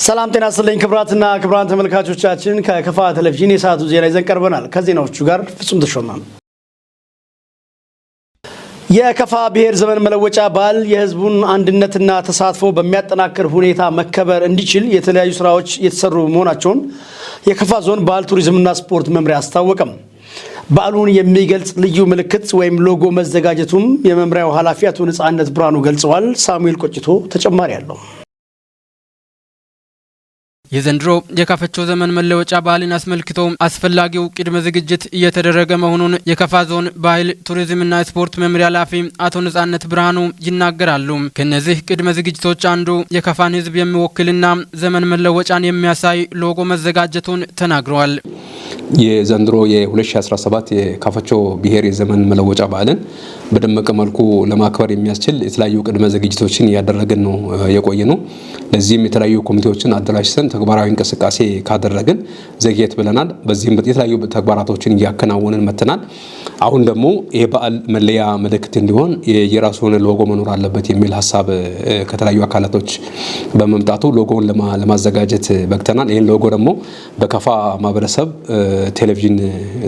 ሰላም ጤና ይስጥልኝ ክብራትና ክብራን ተመልካቾቻችን ከከፋ ቴሌቪዥን የሰዓቱ ዜና ይዘን ቀርበናል። ከዜናዎቹ ጋር ፍጹም ተሾመ። የከፋ ብሔር ዘመን መለወጫ በዓል የህዝቡን አንድነትና ተሳትፎ በሚያጠናክር ሁኔታ መከበር እንዲችል የተለያዩ ስራዎች የተሰሩ መሆናቸውን የከፋ ዞን ባህል ቱሪዝምና ስፖርት መምሪያ አስታወቀም። በዓሉን የሚገልጽ ልዩ ምልክት ወይም ሎጎ መዘጋጀቱም የመምሪያው ኃላፊ አቶ ነጻነት ብርሃኑ ገልጸዋል። ሳሙኤል ቆጭቶ ተጨማሪ አለው። የዘንድሮ የካፈቾ ዘመን መለወጫ በዓልን አስመልክቶ አስፈላጊው ቅድመ ዝግጅት እየተደረገ መሆኑን የከፋ ዞን ባህል ቱሪዝምና ስፖርት መምሪያ ኃላፊ አቶ ነጻነት ብርሃኑ ይናገራሉ። ከነዚህ ቅድመ ዝግጅቶች አንዱ የከፋን ህዝብ የሚወክልና ዘመን መለወጫን የሚያሳይ ሎጎ መዘጋጀቱን ተናግረዋል። የዘንድሮ የ2017 የካፈቾ ብሔር የዘመን መለወጫ በዓልን በደመቀ መልኩ ለማክበር የሚያስችል የተለያዩ ቅድመ ዝግጅቶችን እያደረግን ነው የቆየ ነው። ለዚህም የተለያዩ ኮሚቴዎችን አደራጅተን ተግባራዊ እንቅስቃሴ ካደረግን ዘግየት ብለናል። በዚህም የተለያዩ ተግባራቶችን እያከናወንን መተናል። አሁን ደግሞ ይህ በዓል መለያ ምልክት እንዲሆን የራሱ የሆነ ሎጎ መኖር አለበት የሚል ሀሳብ ከተለያዩ አካላቶች በመምጣቱ ሎጎውን ለማዘጋጀት በቅተናል። ይህን ሎጎ ደግሞ በከፋ ማህበረሰብ ቴሌቪዥን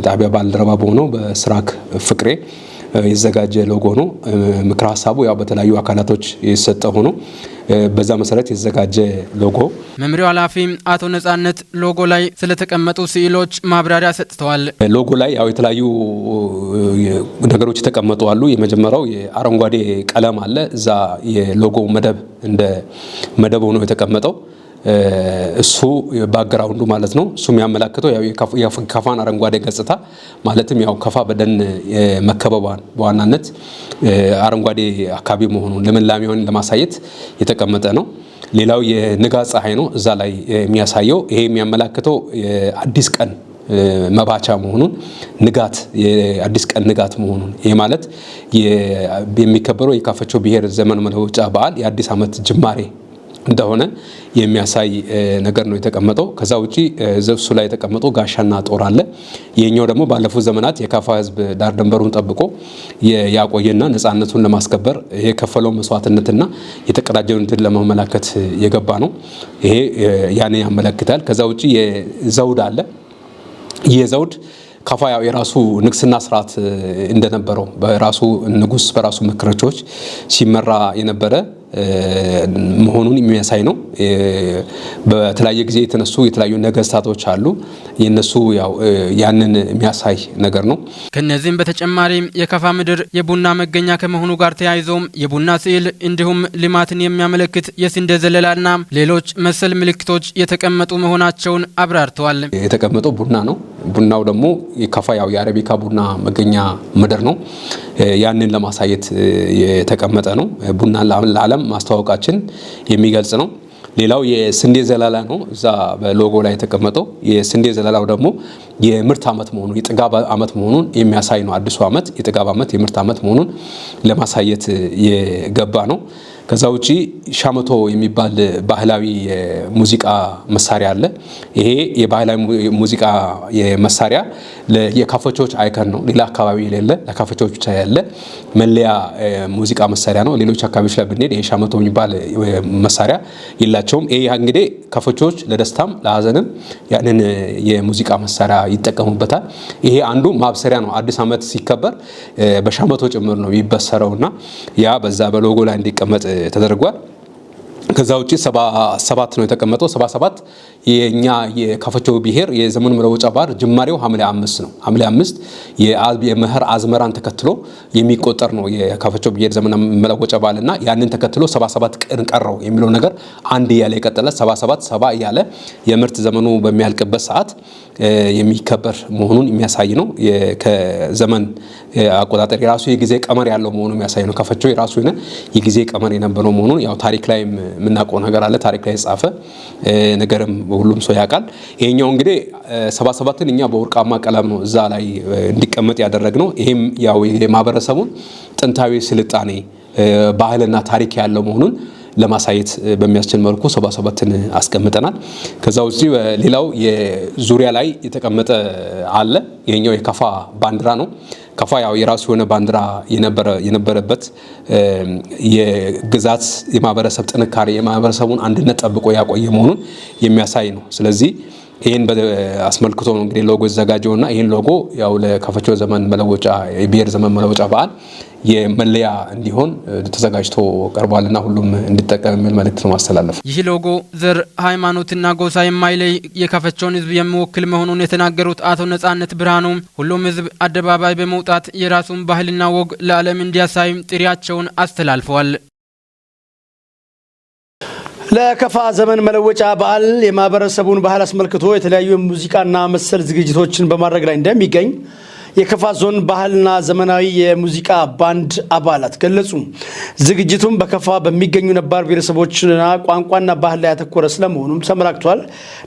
ጣቢያ ባልደረባ በሆነው በስራክ ፍቅሬ የተዘጋጀ ሎጎ ነው። ምክረ ሀሳቡ ያው በተለያዩ አካላቶች የተሰጠ ሆኖ በዛ መሰረት የተዘጋጀ ሎጎ። መምሪያው ኃላፊ አቶ ነጻነት ሎጎ ላይ ስለተቀመጡ ስዕሎች ማብራሪያ ሰጥተዋል። ሎጎ ላይ ያው የተለያዩ ነገሮች ተቀመጡ አሉ። የመጀመሪያው የአረንጓዴ ቀለም አለ። እዛ የሎጎ መደብ እንደ መደብ ሆኖ የተቀመጠው እሱ ባክግራውንዱ ማለት ነው። እሱ የሚያመላክተው ያው የከፋን አረንጓዴ ገጽታ ማለትም ያው ከፋ በደን መከበቧን በዋናነት አረንጓዴ አካባቢ መሆኑን ልምላሜውን ለማሳየት የተቀመጠ ነው። ሌላው የንጋት ፀሐይ ነው እዛ ላይ የሚያሳየው። ይሄ የሚያመላክተው አዲስ ቀን መባቻ መሆኑን ንጋት የአዲስ ቀን ንጋት መሆኑን ይሄ ማለት የሚከበረው የካፈቾ ብሔር ዘመን መለወጫ በዓል የአዲስ ዓመት ጅማሬ እንደሆነ የሚያሳይ ነገር ነው የተቀመጠው። ከዛ ውጪ ዘብሱ ላይ የተቀመጠው ጋሻና ጦር አለ። ይሄኛው ደግሞ ባለፉት ዘመናት የካፋ ህዝብ ዳር ድንበሩን ጠብቆ ያቆየና ነፃነቱን ለማስከበር የከፈለው መስዋዕትነትና የተቀዳጀውን ድል ለማመላከት የገባ ነው። ይሄ ያን ያመለክታል። ከዛ ውጪ የዘውድ አለ። የዘውድ ካፋ ያው የራሱ ንግስና ስርዓት እንደነበረው በራሱ ንጉስ በራሱ ምክሮች ሲመራ የነበረ መሆኑን የሚያሳይ ነው። በተለያየ ጊዜ የተነሱ የተለያዩ ነገስታቶች አሉ። የነሱ ያው ያንን የሚያሳይ ነገር ነው። ከነዚህም በተጨማሪ የከፋ ምድር የቡና መገኛ ከመሆኑ ጋር ተያይዞም የቡና ስዕል እንዲሁም ልማትን የሚያመለክት የስንዴ ዘለላና ሌሎች መሰል ምልክቶች የተቀመጡ መሆናቸውን አብራርተዋል። የተቀመጠው ቡና ነው። ቡናው ደግሞ የከፋ ያው የአረቢካ ቡና መገኛ ምድር ነው። ያንን ለማሳየት የተቀመጠ ነው። ቡና ለዓለም ማስተዋወቃችን የሚገልጽ ነው። ሌላው የስንዴ ዘለላ ነው። እዛ በሎጎ ላይ የተቀመጠው የስንዴ ዘለላው ደግሞ የምርት ዓመት መሆኑን የጥጋብ ዓመት መሆኑን የሚያሳይ ነው። አዲሱ ዓመት የጥጋብ ዓመት የምርት ዓመት መሆኑን ለማሳየት የገባ ነው። ከዛ ውጪ ሻመቶ የሚባል ባህላዊ ሙዚቃ መሳሪያ አለ። ይሄ የባህላዊ ሙዚቃ መሳሪያ የካፈቾች አይከን ነው። ሌላ አካባቢ የሌለ ለካፈቾች ብቻ ያለ መለያ ሙዚቃ መሳሪያ ነው። ሌሎች አካባቢዎች ላይ ብንሄድ ይሄ ሻመቶ የሚባል መሳሪያ የላቸውም። ይሄ እንግዲህ ካፈቾች ለደስታም ለሀዘንም ያንን የሙዚቃ መሳሪያ ይጠቀሙበታል። ይሄ አንዱ ማብሰሪያ ነው። አዲስ ዓመት ሲከበር በሻመቶ ጭምር ነው የሚበሰረውና ያ በዛ በሎጎ ላይ እንዲቀመጥ ተደርጓል። ከዛ ውጪ 77 ነው የተቀመጠው። 77 የኛ የካፈቾ ብሔር የዘመን መለወጫ በዓል ጅማሬው ሐምሌ 5 ነው። ሐምሌ 5 የመኸር አዝመራን ተከትሎ የሚቆጠር ነው የካፈቾ ብሔር ዘመን መለወጫ በዓልና ያንን ተከትሎ 77 ቀን ቀረው የሚለው ነገር አንድ እያለ የቀጠለ 77 70 እያለ የምርት ዘመኑ በሚያልቅበት ሰዓት የሚከበር መሆኑን የሚያሳይ ነው። ከዘመን አቆጣጠር የራሱ የጊዜ ቀመር ያለው መሆኑን የሚያሳይ ነው። ካፈቾ የራሱ የጊዜ ቀመር የነበረው መሆኑን ያው ታሪክ ላይ የምናውቀው ነገር አለ። ታሪክ ላይ የተጻፈ ነገርም ሁሉም ሰው ያውቃል። ይሄኛው እንግዲህ 77ን እኛ በወርቃማ ቀለም ነው እዛ ላይ እንዲቀመጥ ያደረግነው። ይሄም ያው የማህበረሰቡን ጥንታዊ ስልጣኔ ባህልና ታሪክ ያለው መሆኑን ለማሳየት በሚያስችል መልኩ 77ን አስቀምጠናል። ከዛ ውጪ ሌላው የዙሪያ ላይ የተቀመጠ አለ። ይሄኛው የከፋ ባንዲራ ነው። ከፋ ያው የራሱ የሆነ ባንዲራ የነበረበት የግዛት የማህበረሰብ ጥንካሬ የማህበረሰቡን አንድነት ጠብቆ ያቆየ መሆኑን የሚያሳይ ነው። ስለዚህ ይሄን አስመልክቶ ነው እንግዲህ ሎጎ የተዘጋጀውና ይሄን ሎጎ ያው ለካፈቾ ዘመን መለወጫ የብሔር ዘመን መለወጫ በዓል የመለያ እንዲሆን ተዘጋጅቶ ቀርቧልና ሁሉም እንዲጠቀም የሚል መልእክት ነው ማስተላለፍ። ይህ ሎጎ ዘር፣ ሃይማኖትና ጎሳ የማይለይ የካፈቾን ህዝብ የሚወክል መሆኑን የተናገሩት አቶ ነጻነት ብርሃኑ ሁሉም ህዝብ አደባባይ በመውጣት የራሱን ባህልና ወግ ለዓለም እንዲያሳይ ጥሪያቸውን አስተላልፈዋል። ለከፋ ዘመን መለወጫ በዓል የማህበረሰቡን ባህል አስመልክቶ የተለያዩ የሙዚቃና መሰል ዝግጅቶችን በማድረግ ላይ እንደሚገኝ የከፋ ዞን ባህልና ዘመናዊ የሙዚቃ ባንድ አባላት ገለጹ። ዝግጅቱም በከፋ በሚገኙ ነባር ብሔረሰቦችና ቋንቋና ባህል ላይ ያተኮረ ስለመሆኑም ተመላክቷል።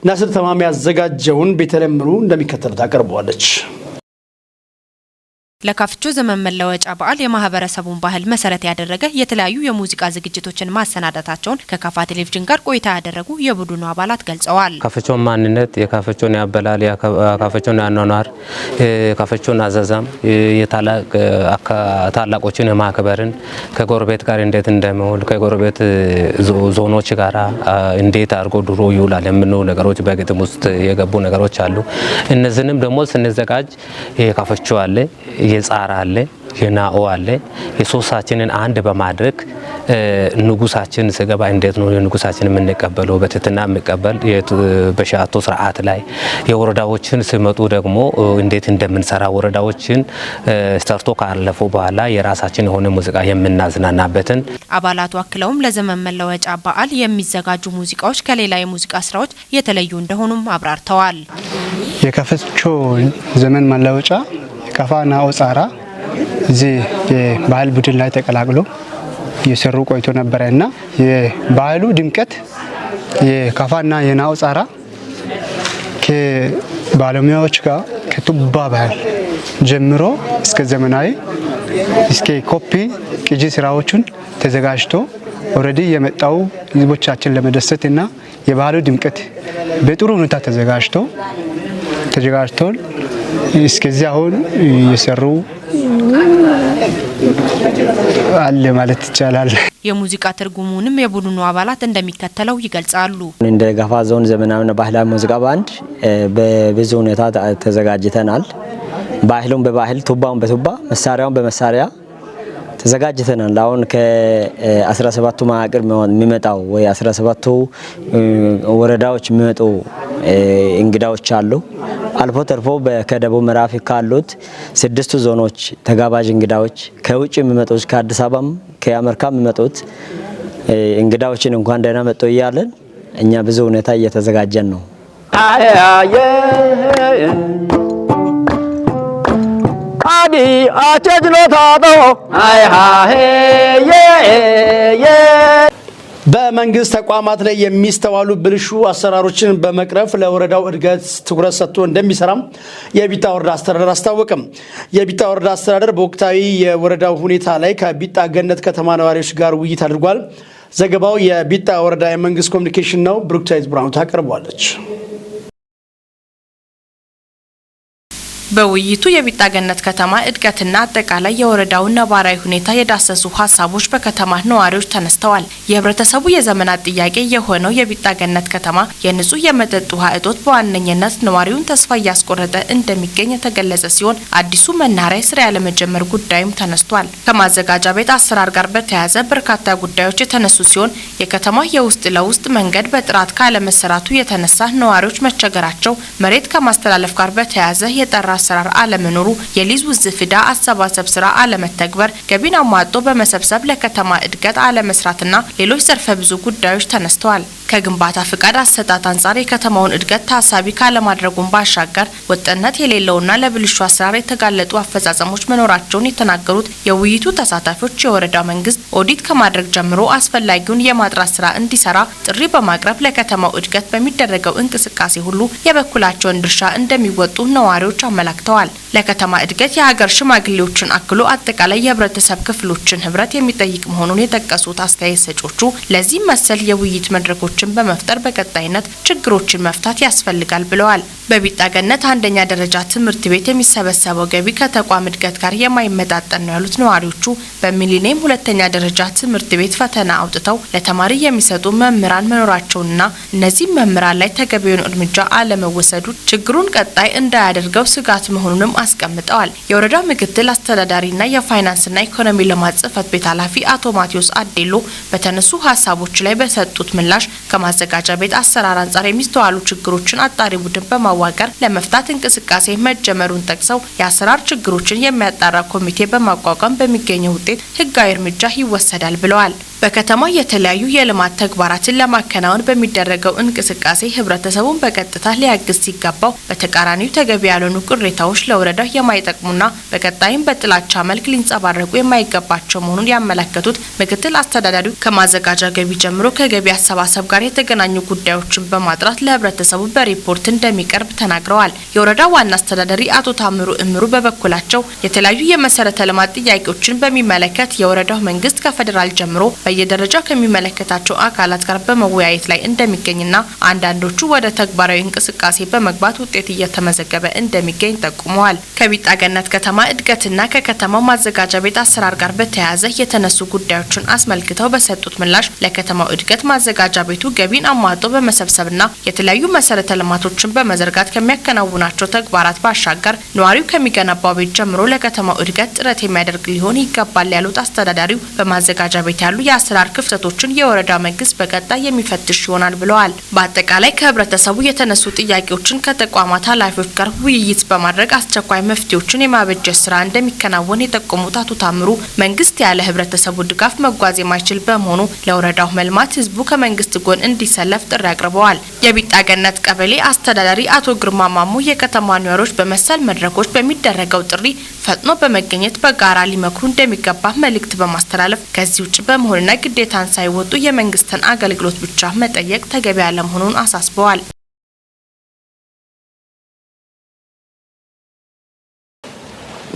ናስር ተማም ያዘጋጀውን ቤተልሔም ምሩ እንደሚከተለው ታቀርበዋለች። ለካፈቾ ዘመን መለወጫ በዓል የማህበረሰቡን ባህል መሰረት ያደረገ የተለያዩ የሙዚቃ ዝግጅቶችን ማሰናዳታቸውን ከካፋ ቴሌቪዥን ጋር ቆይታ ያደረጉ የቡድኑ አባላት ገልጸዋል። ካፈቾን ማንነት፣ የካፈቾን ያበላል፣ የካፈቾን አኗኗር፣ የካፈቾን አዘዛም፣ ታላቆችን የማክበርን ከጎረቤት ጋር እንዴት እንደሚውል ከጎረቤት ዞኖች ጋር እንዴት አድርጎ ድሮ ይውላል የምንው ነገሮች በግጥም ውስጥ የገቡ ነገሮች አሉ። እነዚህንም ደግሞ ስንዘጋጅ የካፈቾ አለ፣ የጻራ አለ፣ የናኦ አለ። የሶስታችንን አንድ በማድረግ ንጉሳችን ስገባ እንዴት ነው የንጉሳችን የምንቀበለው በትህትና የምንቀበል በሻቶ ስርዓት ላይ የወረዳዎችን ሲመጡ ደግሞ እንዴት እንደምንሰራ ወረዳዎችን ሰርቶ ካለፉ በኋላ የራሳችን የሆነ ሙዚቃ የምናዝናናበትን አባላቱ አክለውም ለዘመን መለወጫ በዓል የሚዘጋጁ ሙዚቃዎች ከሌላ የሙዚቃ ስራዎች የተለዩ እንደሆኑም አብራርተዋል። የካፈቾ ዘመን መለወጫ ከፋ ናኦ ጻራ እዚህ የባህል ቡድን ላይ ተቀላቅሎ እየሰሩ ቆይቶ ነበረና የባህሉ ድምቀት የከፋና የናኦ ጻራ ከባለሙያዎች ጋር ከቱባ ባህል ጀምሮ እስከ ዘመናዊ እስከ ኮፒ ቅጂ ስራዎችን ተዘጋጅቶ ኦሬዲ የመጣው ህዝቦቻችን ለመደሰትና የባህሉ ድምቀት በጥሩ ሁኔታ ተዘጋጅቶ እስከዚህ አሁን እየሰሩ አለ ማለት ይቻላል። የሙዚቃ ትርጉሙንም የቡድኑ አባላት እንደሚከተለው ይገልጻሉ። እንደ ካፋ ዞን ዘመናዊና ባህላዊ ሙዚቃ ባንድ በብዙ ሁኔታ ተዘጋጅተናል። ባህሉን በባህል ቱባውን በቱባ መሳሪያውን በመሳሪያ ተዘጋጅተናል። አሁን ከ17ቱ ማዕቀር የሚመጣው ወይ 17ቱ ወረዳዎች የሚመጡ እንግዳዎች አሉ። አልፎ ተርፎ ከደቡብ ምዕራብ ካሉት 6 ዞኖች ተጋባዥ እንግዳዎች ከውጭ የሚመጡት ከአዲስ አበባም ከአሜሪካ የሚመጡት እንግዳዎችን እንኳን ደህና መጡ እያለን እኛ ብዙ ሁኔታ እየተዘጋጀን ነው። አዲ አቸጅሎታዶ በመንግስት ተቋማት ላይ የሚስተዋሉ ብልሹ አሰራሮችን በመቅረፍ ለወረዳው እድገት ትኩረት ሰጥቶ እንደሚሰራም የቢጣ ወረዳ አስተዳደር አስታወቀም። የቢጣ ወረዳ አስተዳደር በወቅታዊ የወረዳው ሁኔታ ላይ ከቢጣ ገነት ከተማ ነዋሪዎች ጋር ውይይት አድርጓል። ዘገባው የቢጣ ወረዳ የመንግስት ኮሚኒኬሽን ነው። ብሩክታይት ብራውንት ታቀርባለች። በውይይቱ የቢጣ ገነት ከተማ እድገትና አጠቃላይ የወረዳውን ነባራዊ ሁኔታ የዳሰሱ ሀሳቦች በከተማ ነዋሪዎች ተነስተዋል። የህብረተሰቡ የዘመናት ጥያቄ የሆነው የቢጣ ገነት ከተማ የንጹህ የመጠጥ ውሃ እጦት በዋነኝነት ነዋሪውን ተስፋ እያስቆረጠ እንደሚገኝ የተገለጸ ሲሆን አዲሱ መናኸሪያ ስራ ያለመጀመር ጉዳይም ተነስቷል። ከማዘጋጃ ቤት አሰራር ጋር በተያያዘ በርካታ ጉዳዮች የተነሱ ሲሆን የከተማ የውስጥ ለውስጥ መንገድ በጥራት ካለመሰራቱ የተነሳ ነዋሪዎች መቸገራቸው፣ መሬት ከማስተላለፍ ጋር በተያያዘ የጠራ አሰራር አለመኖሩ፣ የሊዝ ውዝፍ ዕዳ አሰባሰብ ስራ አለመተግበር፣ ገቢን አሟጦ በመሰብሰብ ለከተማ እድገት አለመስራትና ሌሎች ዘርፈ ብዙ ጉዳዮች ተነስተዋል። ከግንባታ ፍቃድ አሰጣጥ አንጻር የከተማውን እድገት ታሳቢ ካለማድረጉን ባሻገር ወጥነት የሌለውና ለብልሹ አሰራር የተጋለጡ አፈጻጸሞች መኖራቸውን የተናገሩት የውይይቱ ተሳታፊዎች የወረዳ መንግስት ኦዲት ከማድረግ ጀምሮ አስፈላጊውን የማጥራት ስራ እንዲሰራ ጥሪ በማቅረብ ለከተማው እድገት በሚደረገው እንቅስቃሴ ሁሉ የበኩላቸውን ድርሻ እንደሚወጡ ነዋሪዎች አመላክተዋል። ለከተማ እድገት የሀገር ሽማግሌዎችን አክሎ አጠቃላይ የህብረተሰብ ክፍሎችን ህብረት የሚጠይቅ መሆኑን የጠቀሱት አስተያየት ሰጪዎቹ ለዚህ መሰል የውይይት መድረኮችን በመፍጠር በቀጣይነት ችግሮችን መፍታት ያስፈልጋል ብለዋል። በቢጣ ገነት አንደኛ ደረጃ ትምህርት ቤት የሚሰበሰበው ገቢ ከተቋም እድገት ጋር የማይመጣጠን ነው ያሉት ነዋሪዎቹ በሚሊኒየም ሁለተኛ ደረጃ ትምህርት ቤት ፈተና አውጥተው ለተማሪ የሚሰጡ መምህራን መኖራቸውንና እነዚህ መምህራን ላይ ተገቢውን እርምጃ አለመወሰዱ ችግሩን ቀጣይ እንዳያደርገው ስጋት መሆኑንም አስቀምጠዋል። የወረዳው ምክትል አስተዳዳሪና የፋይናንስና ኢኮኖሚ ልማት ጽሕፈት ቤት ኃላፊ አቶ ማቴዎስ አዴሎ በተነሱ ሀሳቦች ላይ በሰጡት ምላሽ ከማዘጋጃ ቤት አሰራር አንጻር የሚስተዋሉ ችግሮችን አጣሪ ቡድን በማዋቀር ለመፍታት እንቅስቃሴ መጀመሩን ጠቅሰው የአሰራር ችግሮችን የሚያጣራ ኮሚቴ በማቋቋም በሚገኘው ውጤት ህጋዊ እርምጃ ይወሰዳል ብለዋል። በከተማ የተለያዩ የልማት ተግባራትን ለማከናወን በሚደረገው እንቅስቃሴ ህብረተሰቡን በቀጥታ ሊያግዝ ሲገባው በተቃራኒው ተገቢ ያልሆኑ ቅሬታዎች ለወረዳው የማይጠቅሙና በቀጣይም በጥላቻ መልክ ሊንጸባረቁ የማይገባቸው መሆኑን ያመለከቱት ምክትል አስተዳዳሪው ከማዘጋጃ ገቢ ጀምሮ ከገቢ አሰባሰብ ጋር የተገናኙ ጉዳዮችን በማጥራት ለህብረተሰቡ በሪፖርት እንደሚቀርብ ተናግረዋል። የወረዳው ዋና አስተዳዳሪ አቶ ታምሩ እምሩ በበኩላቸው የተለያዩ የመሰረተ ልማት ጥያቄዎችን በሚመለከት የወረዳው መንግስት ከፌደራል ጀምሮ በየደረጃው ከሚመለከታቸው አካላት ጋር በመወያየት ላይ እንደሚገኝና አንዳንዶቹ ወደ ተግባራዊ እንቅስቃሴ በመግባት ውጤት እየተመዘገበ እንደሚገኝ ጠቁመዋል። ከቢጣ ገነት ከተማ እድገትና ከከተማው ማዘጋጃ ቤት አሰራር ጋር በተያያዘ የተነሱ ጉዳዮችን አስመልክተው በሰጡት ምላሽ ለከተማው እድገት ማዘጋጃ ቤቱ ገቢን አሟጦ በመሰብሰብና የተለያዩ መሰረተ ልማቶችን በመዘርጋት ከሚያከናውናቸው ተግባራት ባሻገር ነዋሪው ከሚገነባው ቤት ጀምሮ ለከተማው እድገት ጥረት የሚያደርግ ሊሆን ይገባል ያሉት አስተዳዳሪው በማዘጋጃ ቤት ያሉ የአሰራር ክፍተቶችን የወረዳ መንግስት በቀጣይ የሚፈትሽ ይሆናል ብለዋል። በአጠቃላይ ከህብረተሰቡ የተነሱ ጥያቄዎችን ከተቋማት ኃላፊዎች ጋር ውይይት በማድረግ አስቸኳይ መፍትሄዎችን የማበጀት ስራ እንደሚከናወን የጠቆሙት አቶ ታምሩ መንግስት ያለ ህብረተሰቡ ድጋፍ መጓዝ የማይችል በመሆኑ ለወረዳው መልማት ህዝቡ ከመንግስት ጎን እንዲሰለፍ ጥሪ አቅርበዋል። የቢጣ ገነት ቀበሌ አስተዳዳሪ አቶ ግርማ ማሙ የከተማ ነዋሪዎች በመሰል መድረኮች በሚደረገው ጥሪ ፈጥኖ በመገኘት በጋራ ሊመክሩ እንደሚገባ መልእክት በማስተላለፍ ከዚህ ውጭ በመሆንና ግዴታን ሳይወጡ የመንግስትን አገልግሎት ብቻ መጠየቅ ተገቢ ያለመሆኑን አሳስበዋል።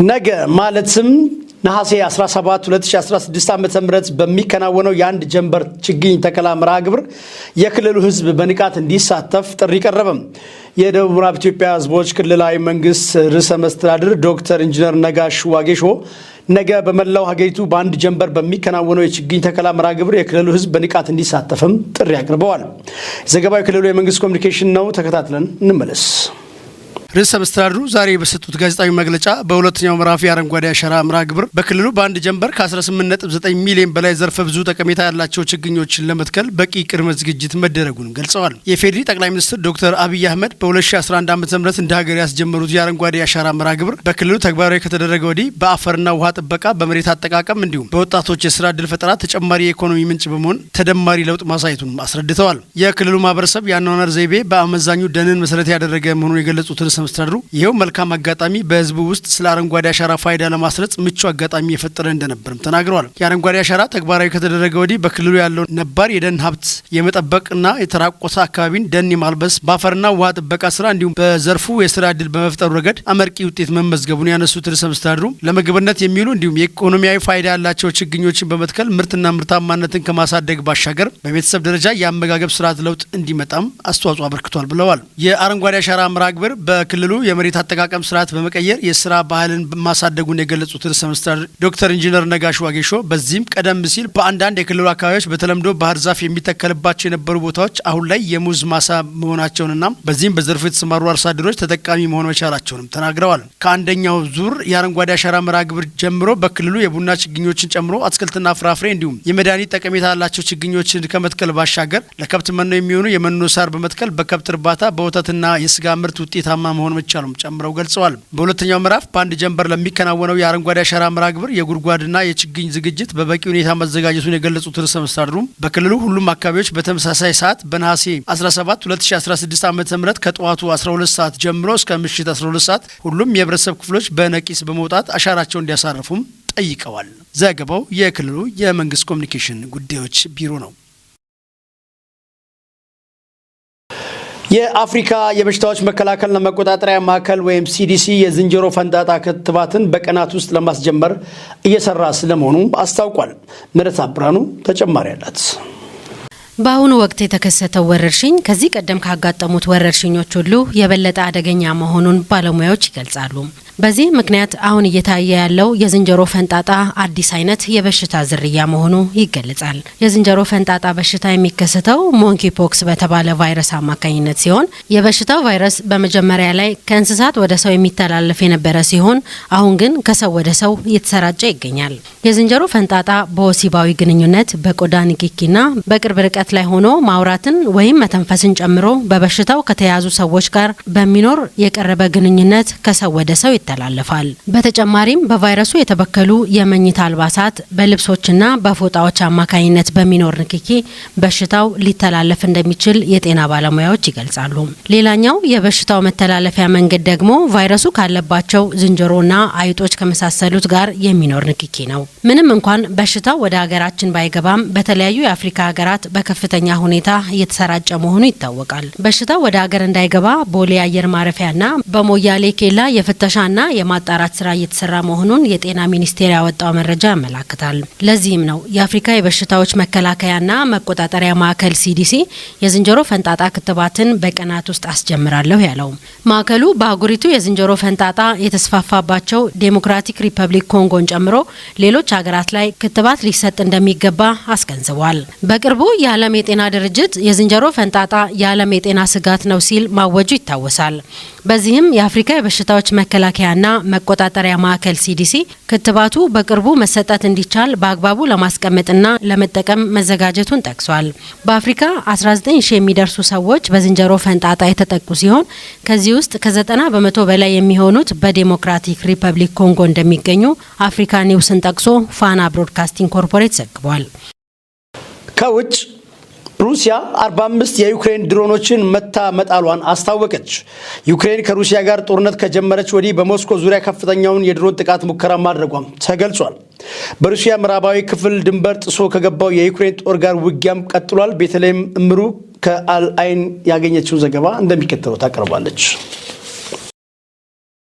ነገ ማለትም ነሐሴ 17 2016 ዓ.ም በሚከናወነው የአንድ ጀንበር ችግኝ ተከላ መርሃ ግብር የክልሉ ህዝብ በንቃት እንዲሳተፍ ጥሪ ቀረበ። የደቡብ ምዕራብ ኢትዮጵያ ህዝቦች ክልላዊ መንግስት ርዕሰ መስተዳድር ዶክተር ኢንጂነር ነጋሽ ዋጌሾ ነገ በመላው ሀገሪቱ በአንድ ጀንበር በሚከናወነው የችግኝ ተከላ መርሃ ግብር የክልሉ ህዝብ በንቃት እንዲሳተፍም ጥሪ አቅርበዋል። ዘገባው የክልሉ የመንግስት ኮሚኒኬሽን ነው። ተከታትለን እንመለስ። ርዕሰ መስተዳድሩ ዛሬ በሰጡት ጋዜጣዊ መግለጫ በሁለተኛው ምዕራፍ የአረንጓዴ አሻራ መርሃ ግብር በክልሉ በአንድ ጀንበር ከ18.9 ሚሊዮን በላይ ዘርፈ ብዙ ጠቀሜታ ያላቸው ችግኞችን ለመትከል በቂ ቅድመ ዝግጅት መደረጉን ገልጸዋል። የፌዴሪ ጠቅላይ ሚኒስትር ዶክተር አብይ አህመድ በ2011 ዓ.ም እንደ ሀገር ያስጀመሩት የአረንጓዴ አሻራ መርሃ ግብር በክልሉ ተግባራዊ ከተደረገ ወዲህ በአፈርና ውሃ ጥበቃ፣ በመሬት አጠቃቀም እንዲሁም በወጣቶች የስራ ዕድል ፈጠራ ተጨማሪ የኢኮኖሚ ምንጭ በመሆን ተደማሪ ለውጥ ማሳየቱን አስረድተዋል። የክልሉ ማህበረሰብ የአኗኗር ዘይቤ በአመዛኙ ደንን መሰረት ያደረገ መሆኑን የገለጹት መስተዳድሩ ይሄው መልካም አጋጣሚ በህዝቡ ውስጥ ስለ አረንጓዴ አሻራ ፋይዳ ለማስረጽ ምቹ አጋጣሚ የፈጠረ እንደነበርም ተናግረዋል። የአረንጓዴ አሻራ ተግባራዊ ከተደረገ ወዲህ በክልሉ ያለው ነባር የደን ሀብት የመጠበቅና የተራቆተ አካባቢን ደን የማልበስ በአፈርና ውሃ ጥበቃ ስራ እንዲሁም በዘርፉ የስራ ዕድል በመፍጠሩ ረገድ አመርቂ ውጤት መመዝገቡን ያነሱት ርዕሰ መስተዳድሩ ለምግብነት የሚውሉ እንዲሁም የኢኮኖሚያዊ ፋይዳ ያላቸው ችግኞችን በመትከል ምርትና ምርታማነትን ከማሳደግ ባሻገር በቤተሰብ ደረጃ የአመጋገብ ስርዓት ለውጥ እንዲመጣም አስተዋጽኦ አበርክቷል ብለዋል። የአረንጓዴ አሻራ መርሃ ግብር ክልሉ የመሬት አጠቃቀም ስርዓት በመቀየር የስራ ባህልን ማሳደጉን የገለጹት ርዕሰ መስተዳድር ዶክተር ኢንጂነር ነጋሽ ዋጌሾ በዚህም ቀደም ሲል በአንዳንድ የክልሉ አካባቢዎች በተለምዶ ባህር ዛፍ የሚተከልባቸው የነበሩ ቦታዎች አሁን ላይ የሙዝ ማሳ መሆናቸውንና በዚህም በዘርፉ የተሰማሩ አርሶ አደሮች ተጠቃሚ መሆን መቻላቸውንም ተናግረዋል። ከአንደኛው ዙር የአረንጓዴ አሻራ መርሃ ግብር ጀምሮ በክልሉ የቡና ችግኞችን ጨምሮ አትክልትና ፍራፍሬ እንዲሁም የመድኃኒት ጠቀሜታ ያላቸው ችግኞችን ከመትከል ባሻገር ለከብት መኖ የሚሆኑ የመኖ ሳር በመትከል በከብት እርባታ በወተትና የስጋ ምርት ውጤታማ መሆን መቻሉም ጨምረው ገልጸዋል። በሁለተኛው ምዕራፍ በአንድ ጀንበር ለሚከናወነው የአረንጓዴ አሻራ መርሃ ግብር የጉድጓድና የችግኝ ዝግጅት በበቂ ሁኔታ መዘጋጀቱን የገለጹት ርዕሰ መስተዳድሩ በክልሉ ሁሉም አካባቢዎች በተመሳሳይ ሰዓት በነሐሴ 17 2016 ዓ.ም ከጠዋቱ 12 ሰዓት ጀምሮ እስከ ምሽት 12 ሰዓት ሁሉም የህብረተሰብ ክፍሎች በነቂስ በመውጣት አሻራቸውን እንዲያሳርፉም ጠይቀዋል። ዘገባው የክልሉ የመንግስት ኮሚኒኬሽን ጉዳዮች ቢሮ ነው። የአፍሪካ የበሽታዎች መከላከልና መቆጣጠሪያ ማዕከል ወይም ሲዲሲ የዝንጀሮ ፈንጣጣ ክትባትን በቀናት ውስጥ ለማስጀመር እየሰራ ስለመሆኑ አስታውቋል። ምረታ ብራኑ ተጨማሪ አላት። በአሁኑ ወቅት የተከሰተው ወረርሽኝ ከዚህ ቀደም ካጋጠሙት ወረርሽኞች ሁሉ የበለጠ አደገኛ መሆኑን ባለሙያዎች ይገልጻሉ። በዚህ ምክንያት አሁን እየታየ ያለው የዝንጀሮ ፈንጣጣ አዲስ አይነት የበሽታ ዝርያ መሆኑ ይገለጻል። የዝንጀሮ ፈንጣጣ በሽታ የሚከሰተው ሞንኪ ፖክስ በተባለ ቫይረስ አማካኝነት ሲሆን የበሽታው ቫይረስ በመጀመሪያ ላይ ከእንስሳት ወደ ሰው የሚተላለፍ የነበረ ሲሆን አሁን ግን ከሰው ወደ ሰው እየተሰራጨ ይገኛል። የዝንጀሮ ፈንጣጣ በወሲባዊ ግንኙነት፣ በቆዳ ንክኪና በቅርብ ርቀት ላይ ሆኖ ማውራትን ወይም መተንፈስን ጨምሮ በበሽታው ከተያዙ ሰዎች ጋር በሚኖር የቀረበ ግንኙነት ከሰው ወደ ሰው ይተላለፋል። በተጨማሪም በቫይረሱ የተበከሉ የመኝታ አልባሳት፣ በልብሶችና በፎጣዎች አማካኝነት በሚኖር ንክኪ በሽታው ሊተላለፍ እንደሚችል የጤና ባለሙያዎች ይገልጻሉ። ሌላኛው የበሽታው መተላለፊያ መንገድ ደግሞ ቫይረሱ ካለባቸው ዝንጀሮና አይጦች ከመሳሰሉት ጋር የሚኖር ንክኪ ነው። ምንም እንኳን በሽታው ወደ ሀገራችን ባይገባም በተለያዩ የአፍሪካ ሀገራት በከፍተኛ ሁኔታ እየተሰራጨ መሆኑ ይታወቃል። በሽታው ወደ ሀገር እንዳይገባ ቦሌ አየር ማረፊያና በሞያሌ ኬላ የፍተሻና የማጣራት ስራ እየተሰራ መሆኑን የጤና ሚኒስቴር ያወጣው መረጃ ያመለክታል። ለዚህም ነው የአፍሪካ የበሽታዎች መከላከያና መቆጣጠሪያ ማዕከል ሲዲሲ የዝንጀሮ ፈንጣጣ ክትባትን በቀናት ውስጥ አስጀምራለሁ ያለው። ማዕከሉ በአህጉሪቱ የዝንጀሮ ፈንጣጣ የተስፋፋባቸው ዴሞክራቲክ ሪፐብሊክ ኮንጎን ጨምሮ ሌሎች ሀገራት ላይ ክትባት ሊሰጥ እንደሚገባ አስገንዝቧል። በቅርቡ የዓለም የጤና ድርጅት የዝንጀሮ ፈንጣጣ የዓለም የጤና ስጋት ነው ሲል ማወጁ ይታወሳል። በዚህም የአፍሪካ የበሽታዎች መከላከያና መቆጣጠሪያ ማዕከል ሲዲሲ ክትባቱ በቅርቡ መሰጠት እንዲቻል በአግባቡ ለማስቀመጥና ለመጠቀም መዘጋጀቱን ጠቅሷል። በአፍሪካ 19,000 የሚደርሱ ሰዎች በዝንጀሮ ፈንጣጣ የተጠቁ ሲሆን ከዚህ ውስጥ ከ90 በመቶ በላይ የሚሆኑት በዴሞክራቲክ ሪፐብሊክ ኮንጎ እንደሚገኙ አፍሪካ ኒውስን ጠቅሶ ፋና ብሮድካስቲንግ ኮርፖሬት ዘግቧል። ከውጭ ሩሲያ 45 የዩክሬን ድሮኖችን መታ መጣሏን አስታወቀች። ዩክሬን ከሩሲያ ጋር ጦርነት ከጀመረች ወዲህ በሞስኮ ዙሪያ ከፍተኛውን የድሮን ጥቃት ሙከራ ማድረጓም ተገልጿል። በሩሲያ ምዕራባዊ ክፍል ድንበር ጥሶ ከገባው የዩክሬን ጦር ጋር ውጊያም ቀጥሏል። ቤተልሔም እምሩ ከአልአይን ያገኘችው ዘገባ እንደሚከተለው ታቀርባለች።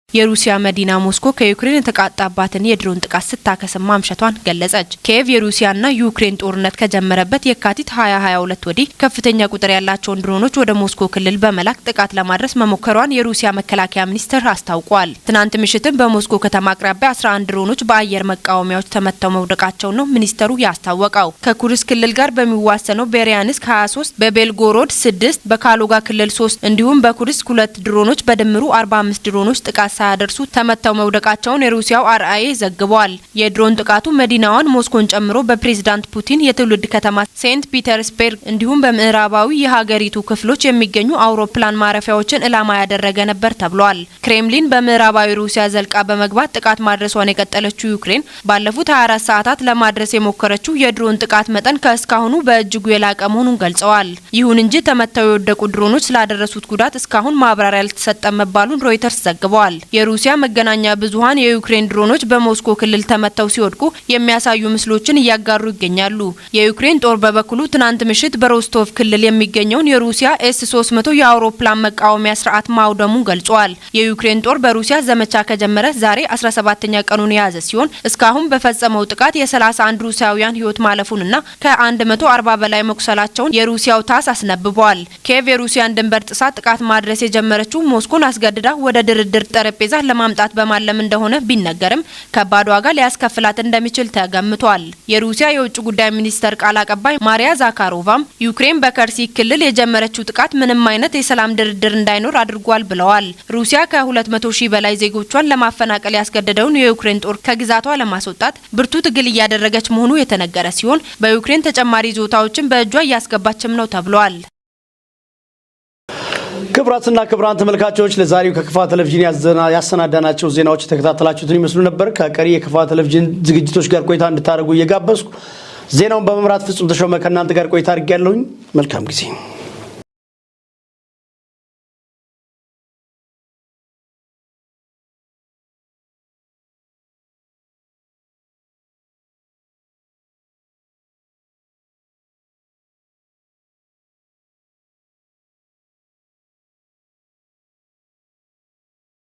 የሩሲያ መዲና ሞስኮ ከዩክሬን የተቃጣባትን የድሮን ጥቃት ስታከስም ማምሸቷን ገለጸች። ኪየቭ የሩሲያና ዩክሬን ጦርነት ከጀመረበት የካቲት 2022 ወዲህ ከፍተኛ ቁጥር ያላቸውን ድሮኖች ወደ ሞስኮ ክልል በመላክ ጥቃት ለማድረስ መሞከሯን የሩሲያ መከላከያ ሚኒስቴር አስታውቋል። ትናንት ምሽትም በሞስኮ ከተማ አቅራቢያ 11 ድሮኖች በአየር መቃወሚያዎች ተመተው መውደቃቸው ነው ሚኒስተሩ ያስታወቀው። ከኩርስ ክልል ጋር በሚዋሰነው ቤሪያንስክ 23፣ በቤልጎሮድ 6፣ በካሎጋ ክልል 3 እንዲሁም በኩርስክ 2 ድሮኖች በድምሩ 45 ድሮኖች ጥቃት ሳያደርሱ ተመተው መውደቃቸውን የሩሲያው አርአይ ዘግቧል። የድሮን ጥቃቱ መዲናዋን ሞስኮን ጨምሮ በፕሬዝዳንት ፑቲን የትውልድ ከተማ ሴንት ፒተርስበርግ እንዲሁም በምዕራባዊ የሀገሪቱ ክፍሎች የሚገኙ አውሮፕላን ማረፊያዎችን ኢላማ ያደረገ ነበር ተብሏል። ክሬምሊን በምዕራባዊ ሩሲያ ዘልቃ በመግባት ጥቃት ማድረሷን የቀጠለችው ዩክሬን ባለፉት 24 ሰዓታት ለማድረስ የሞከረችው የድሮን ጥቃት መጠን ከእስካሁኑ በእጅጉ የላቀ መሆኑን ገልጸዋል። ይሁን እንጂ ተመተው የወደቁ ድሮኖች ስላደረሱት ጉዳት እስካሁን ማብራሪያ ያልተሰጠ መባሉን ሮይተርስ ዘግቧል። የሩሲያ መገናኛ ብዙሃን የዩክሬን ድሮኖች በሞስኮ ክልል ተመተው ሲወድቁ የሚያሳዩ ምስሎችን እያጋሩ ይገኛሉ። የዩክሬን ጦር በበኩሉ ትናንት ምሽት በሮስቶቭ ክልል የሚገኘውን የሩሲያ ኤስ-300 የአውሮፕላን መቃወሚያ ስርዓት ማውደሙን ገልጿል። የዩክሬን ጦር በሩሲያ ዘመቻ ከጀመረ ዛሬ 17ኛ ቀኑን የያዘ ሲሆን እስካሁን በፈጸመው ጥቃት የ31 ሩሲያውያን ሕይወት ማለፉንና ከ140 በላይ መቁሰላቸውን የሩሲያው ታስ አስነብቧል። ኪየቭ የሩሲያን ድንበር ጥሳ ጥቃት ማድረስ የጀመረችው ሞስኮን አስገድዳ ወደ ድርድር ጠረጴዛ ለማምጣት በማለም እንደሆነ ቢነገርም ከባድ ዋጋ ሊያስከፍላት እንደሚችል ተገምቷል። የሩሲያ የውጭ ጉዳይ ሚኒስተር ቃል አቀባይ ማሪያ ዛካሮቫም ዩክሬን በከርሲ ክልል የጀመረችው ጥቃት ምንም አይነት የሰላም ድርድር እንዳይኖር አድርጓል ብለዋል። ሩሲያ ከ200,000 በላይ ዜጎቿን ለማፈናቀል ያስገደደውን የዩክሬን ጦር ከግዛቷ ለማስወጣት ብርቱ ትግል እያደረገች መሆኑ የተነገረ ሲሆን በዩክሬን ተጨማሪ ይዞታዎችን በእጇ እያስገባችም ነው ተብሏል። ክቡራትና ክቡራን ተመልካቾች ለዛሬው ከክፋ ቴሌቪዥን ያሰናዳናቸው ዜናዎች ተከታተላችሁትን ይመስሉ ነበር። ከቀሪ የክፋ ቴሌቪዥን ዝግጅቶች ጋር ቆይታ እንድታደርጉ እየጋበዝኩ ዜናውን በመምራት ፍጹም ተሾመ ከእናንተ ጋር ቆይታ አድርጌያለሁኝ። መልካም ጊዜ